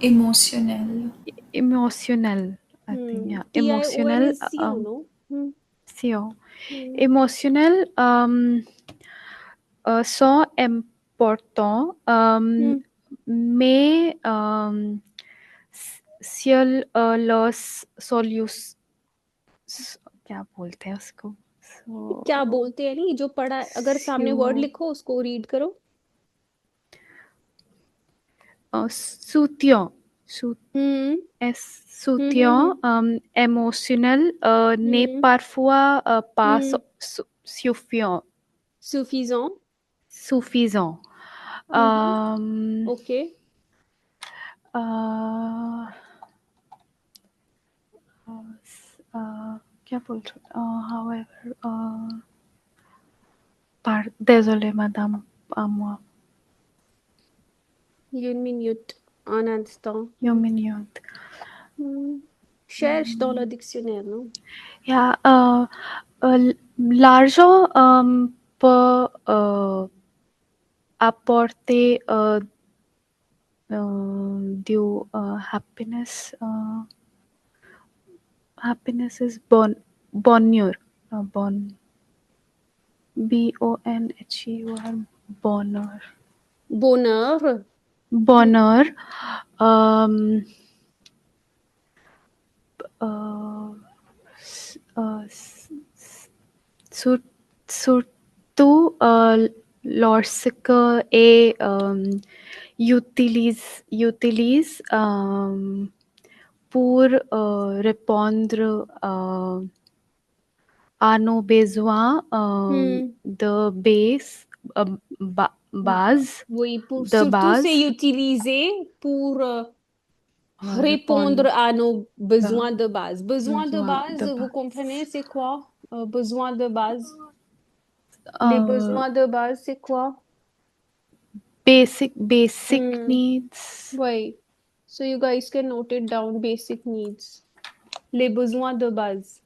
émotionnel. Emotional, I think, yeah, emotional, TIONEC, no? Hmm. CO. Hmm. Émotionnel sont importants, Hmm. mais seul solution, क्या बोलते हैं उसको? क्या बोलते हैं नहीं जो पढ़ा है, अगर सामने वर्ड लिखो उसको रीड करो. Soutien, Hmm. soutien émotionnel n'est Hmm. parfois pas Hmm. suffisant. Suffisant. Suffisant. Mhm. Euh, Okay. euh, क्या बोल रहा however désolé madame à moi 1 minute. Un instant. une minute. Hmm. Cherche dans le dictionnaire, non? Yeah, l'argent peut apporter du happiness. Happiness is bonheur. Bon bonheur. Bonheur. Bonheur. Bonheur. Um, uh, sur- surtout lorsque est utilise pour répondre à nos besoins Hmm. de base, Oui, pour de surtout c'est base, utilisé pour répondre répondre à nos de besoins de base. Besoin de besoins base, de vous comprenez, c'est quoi? Besoin de base. Les base. besoins de base, c'est quoi? Basic Hmm. needs. Oui. So you guys can note it down, basic needs. Les besoins de base.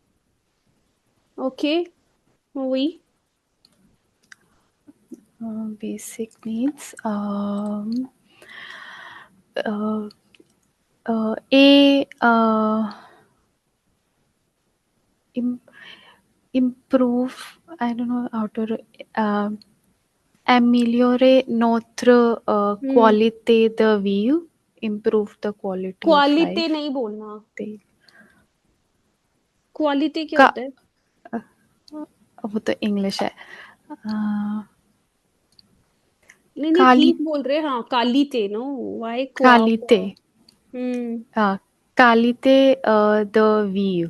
OK? Oui. Basic needs. Uh, a im- improve. I don't know how to améliorer notre Hmm. qualité de vie. Improve the quality of quality life. नहीं बोलना. ते- क्वालिटी क्या का होता है? वो तो इंग्लिश है नहीं नहीं काली ठीक बोल रहे हैं. हाँ कालीते नो वाई क्वा. qualité हम्म. qualité de vie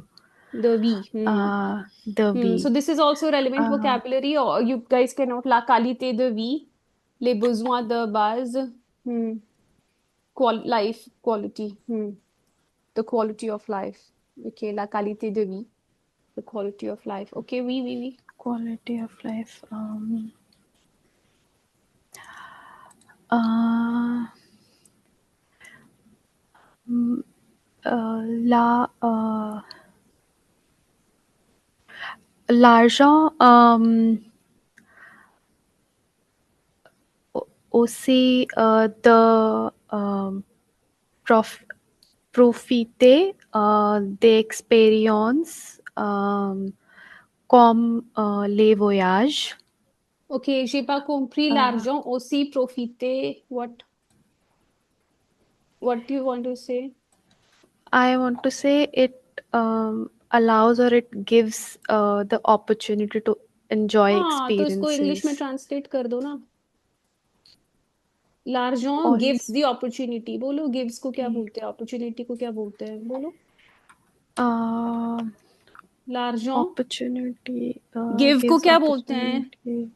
The V. Hmm. de So vie this is also relevant uh, vocabulary, or you guys can note la qualité de vie, les besoins de base, hmm. Life quality, the quality of life. Okay, la qualité de vie, the quality of life. Okay, oui, oui, oui. quality of life Uh, mm, la L'argent aussi de prof profiter d'expériences comme les voyages. Ok, j'ai pas compris. L'argent aussi profiter. What do you want to say? I want to say it allows or it gives the opportunity to enjoy हाँ, तो इसको इंग्लिश में experiences. Translate कर दो ना। L'argent Also, gives the opportunity. बोलो gives को क्या बोलते हैं, opportunity को क्या बोलते हैं, बोलो। uh, L'argent opportunity give को gives क्या बोलते हैं? opportunity.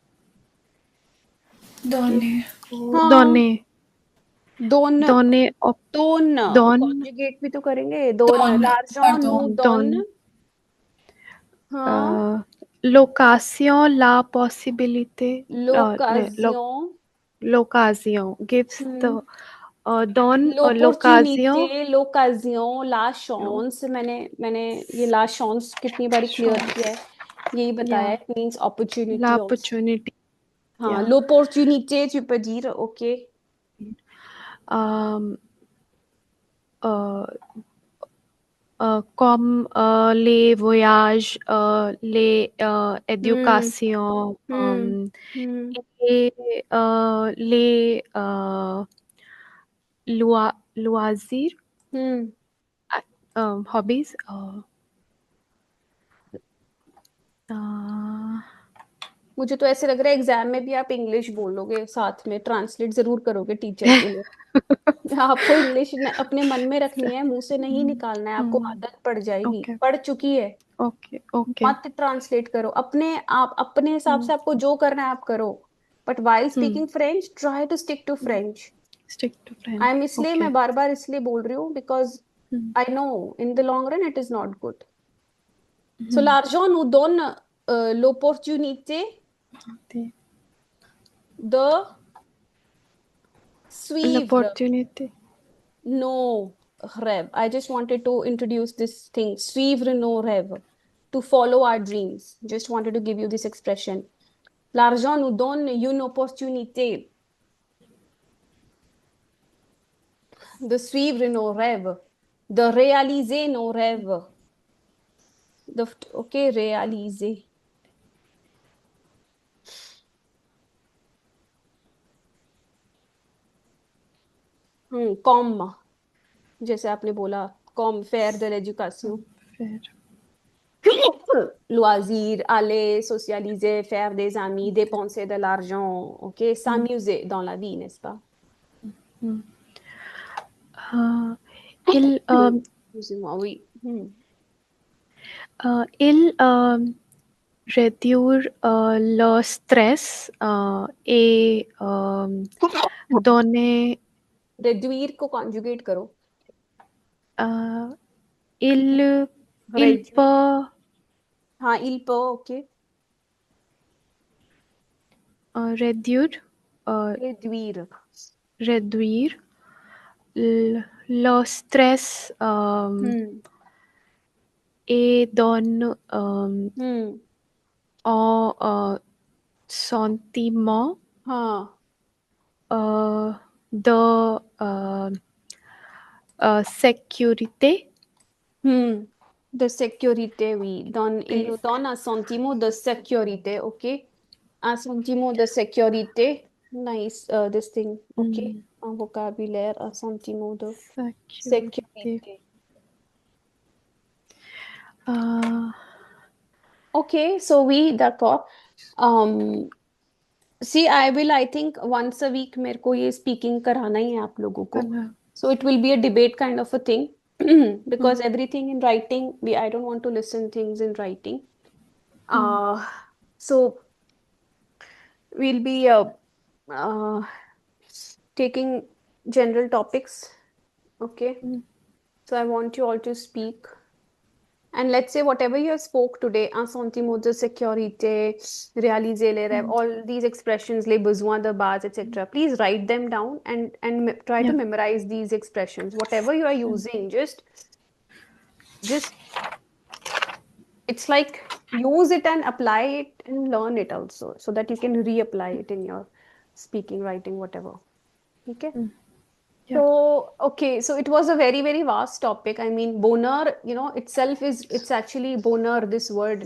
Donne. हाँ, Donner, donne donner, donne don, conjugate भी तो करेंगे। donne Don. l'argent nous Pardon. donne। don, हाँ, l'occasion, la possibilité, l'occasion, l'occasion gives hmm, the don l'occasion. l'opportunité, l'occasion, la chance। मैंने ये la chance कितनी बारी clear Chance, किया है, यही बताया yeah, है। It means opportunity also। l'opportunity, हाँ, yeah. l'opportunité tu peux dire, ok। Um, uh, comme les voyages, les हम्म éducations, हम्म हम्म et les loisirs, हम्म hobbies. Uh, मुझे तो ऐसे लग रहा है एग्जाम में भी आप इंग्लिश बोलोगे, साथ में ट्रांसलेट जरूर करोगे टीचर के लिए। आपको इंग्लिश अपने मन में रखनी है, मुंह से नहीं निकालना है, आपको आदत पड़ जाएगी, okay, पड़ चुकी है। okay, okay. मत ट्रांसलेट करो, आप अपने हिसाब से आपको जो करना है आप करो, but while Hmm. Speaking French try to stick to French. Stick to I French. Am इसलिए मैं Okay. बार बार इसलिए बोल रही हूँ because Hmm. I know in the long run it is not good. So Hmm. l'argent nous donne l'opportunité The- de suivre L'opportunité. nos rêves. I just wanted to introduce this thing, suivre nos rêves, to follow our dreams. Just wanted to give you this expression. L'argent nous donne une opportunité de suivre nos rêves, de réaliser nos rêves. Ok, réaliser. Comme, जैसे आपने बोला, comme faire de l'éducation. Faire. Loisirs, aller, socialiser, faire des amis, dépenser de l'argent, ok, s'amuser dans la vie, n'est-ce pas? Hmm. Il, Excusez-moi, oui. il réduire le stress et donner. Réduire को conjugate करो। euh, il Réduire. peut हाँ, il peut, ok. réduire Réduire. réduire le stress Hmm. et donne Hmm. un sentiment हाँ. de sécurité. Hmm. De sécurité, oui. Il nous donne un sentiment de sécurité, ok. Un sentiment de sécurité. Nice, this thing, ok. Un vocabulaire, un sentiment de Sécurité. sécurité. Euh, Okay, so oui, d'accord. See, I think once a week मेरे को ये speaking कराना ही है आप लोगों को. voilà. So it will be a debate kind of a thing because everything in writing, I don't want to listen things in writing. Uh, so we'll be uh, taking general topics. Okay. So I want you all to speak And let's say whatever you have spoke today, un sentiment de sécurité, réaliser les rêves, all these expressions, les besoins de base, etc. Please write them down and try to Yeah. memorize these expressions. Whatever you are using, just it's like use it and apply it and learn it also, so that you can reapply it in your speaking, writing, whatever. Okay. Yeah. So, okay, so it was a very, very vast topic. I mean, bonheur, itself it's actually bonheur, this word,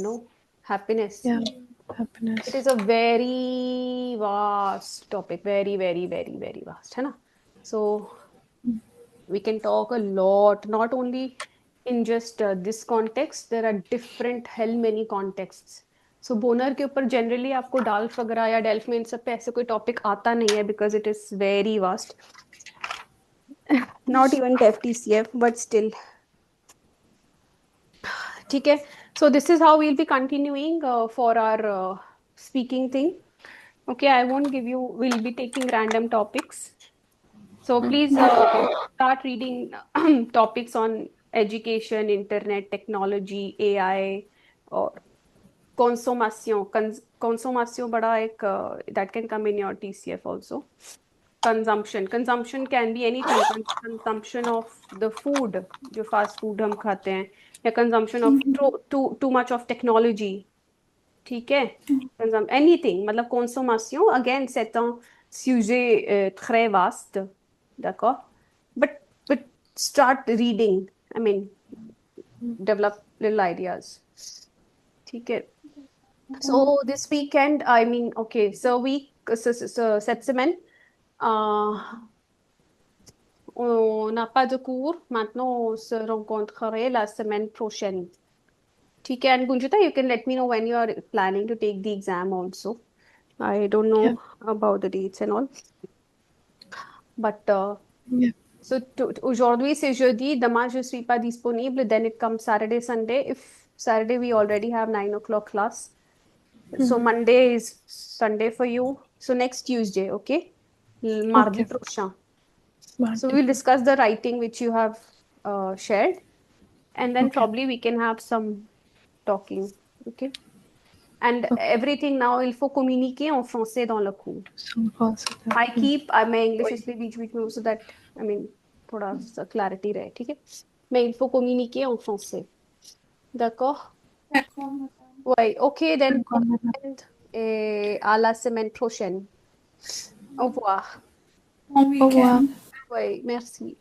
happiness. Yeah. It Happiness. is a very vast topic, very, very, very, very vast, है ना? So, we can talk a lot, not only in just this context, there are different hell many contexts. So, bonheur के ऊपर generally आपको डाल्फ वगैरह या डेल्फ में इन सब पे ऐसे कोई टॉपिक आता नहीं है, because it is very vast. Not even TFTCF, but still. ठीक है. So this is how we'll be continuing for our speaking thing. Okay, we'll be taking random topics. So please start reading topics on education, internet, technology, AI, or consommation. Consommation बड़ा एक that can come in your TCF also. Consumption can be anything. Consumption of the food, जो fast food हम खाते हैं, या consumption of too much of technology. ठीक है. Anything, मतलब consommation, again c'est un sujet très vaste, d'accord, but start reading, I mean develop little ideas. ठीक है. So this weekend, I mean, okay, so cette semaine, on n'a pas de cours. Maintenant, on se rencontrerait la semaine prochaine. ठीक है. And Gunjita, you can let me know when you are planning to take the exam also. I don't know Yeah. about the dates and all. But Yeah. so aujourd'hui c'est jeudi, demain je suis pas disponible. Then it comes Saturday, Sunday. If Saturday we already have 9 o'clock class. So Monday is Sunday for you. So next Tuesday, okay? Mardi Okay. prochain. So Mardi. we'll discuss the writing which you have shared, and then Okay. probably we can have some talking, okay? And everything now, il faut communiquer en français dans le cours. So also that. मैं इंग्लिश इसलिए बीच बीच में, so that I mean थोड़ा सा clarity रहे, ठीक है? Mais il faut communiquer en français. D'accord? D'accord. Ouais, ok, then D'accord, madame. et à la semaine prochaine. Au revoir. Bon Au revoir. weekend. Ouais, merci.